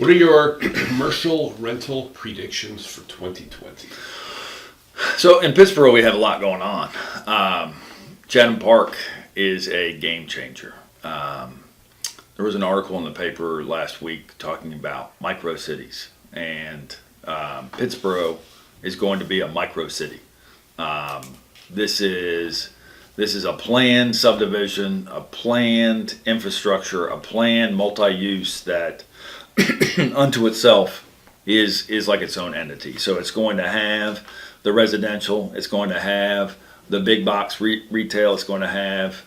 What are your commercial rental predictions for 2020? So in Pittsboro, we have a lot going on. Chatham Park is a game changer. There was an article in the paper last week talking about micro cities, and Pittsboro is going to be a micro city. This is a planned subdivision, a planned infrastructure, a planned multi-use that unto itself is like its own entity. So it's going to have the residential, it's going to have the big box retail, it's going to have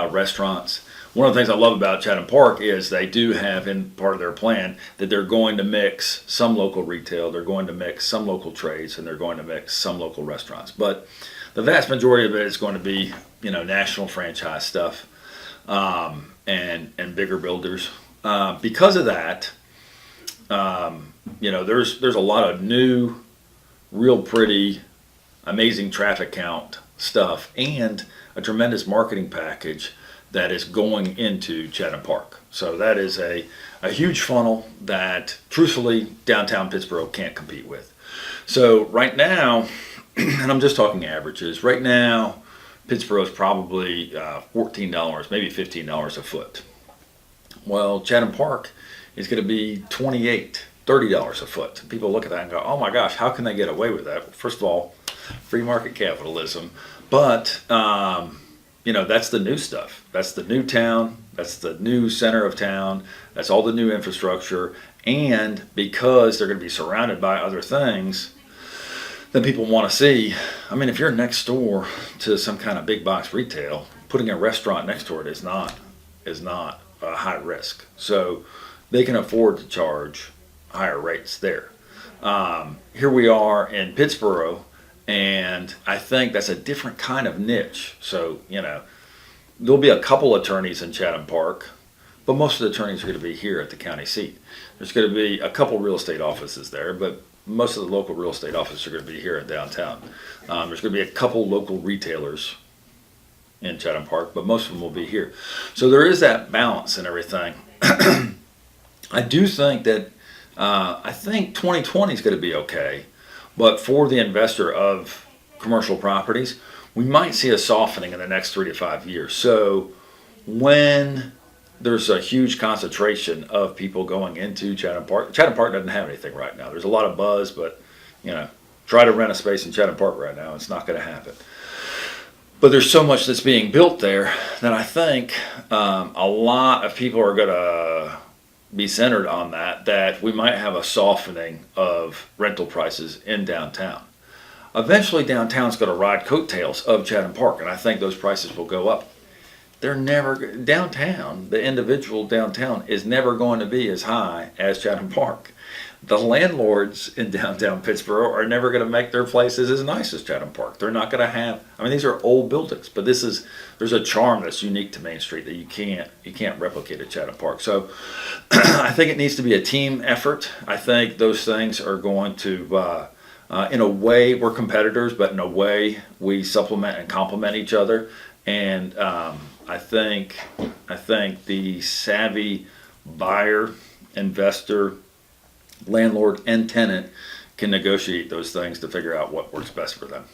restaurants. One of the things I love about Chatham Park is they do have in part of their plan that they're going to mix some local retail, they're going to mix some local trades, and they're going to mix some local restaurants. But the vast majority of it is going to be, national franchise stuff, and bigger builders. Because of that, there's a lot of new, real pretty, amazing traffic count stuff, and a tremendous marketing package that is going into Chatham Park. So that is a huge funnel that, truthfully, downtown Pittsboro can't compete with. So right now, and I'm just talking averages, right now, Pittsboro is probably $14, maybe $15 a foot. Well, Chatham Park is going to be $28, $30 a foot. People look at that and go, oh my gosh, how can they get away with that? First of all, free market capitalism. But, that's the new stuff. That's the new town. That's the new center of town. That's all the new infrastructure. And because they're going to be surrounded by other things that people want to see. I mean, if you're next door to some kind of big box retail, putting a restaurant next to it is not a high risk. So they can afford to charge higher rates there. Here we are in Pittsboro, and I think that's a different kind of niche. So, there'll be a couple attorneys in Chatham Park, but most of the attorneys are going to be here at the county seat. There's going to be a couple real estate offices there, but most of the local real estate offices are going to be here in downtown. There's going to be a couple local retailers in Chatham Park, but most of them will be here. So there is that balance and everything. I do think that, I think 2020 is going to be okay, but for the investor of commercial properties, we might see a softening in the next 3 to 5 years. So when there's a huge concentration of people going into Chatham Park doesn't have anything right now. There's a lot of buzz, but, try to rent a space in Chatham Park right now, it's not going to happen. But there's so much that's being built there that I think a lot of people are going to be centered on that we might have a softening of rental prices in downtown. Eventually, downtown's going to ride coattails of Chatham Park, and I think those prices will go up. They're never, downtown, the individual downtown is never going to be as high as Chatham Park. The landlords in downtown Pittsboro are never going to make their places as nice as Chatham Park. They're not going to have, these are old buildings, but there's a charm that's unique to Main Street that you can't replicate at Chatham Park. So I think it needs to be a team effort. I think those things are going to, in a way, we're competitors, but in a way we supplement and complement each other. And I think the savvy buyer, investor, landlord, and tenant can negotiate those things to figure out what works best for them.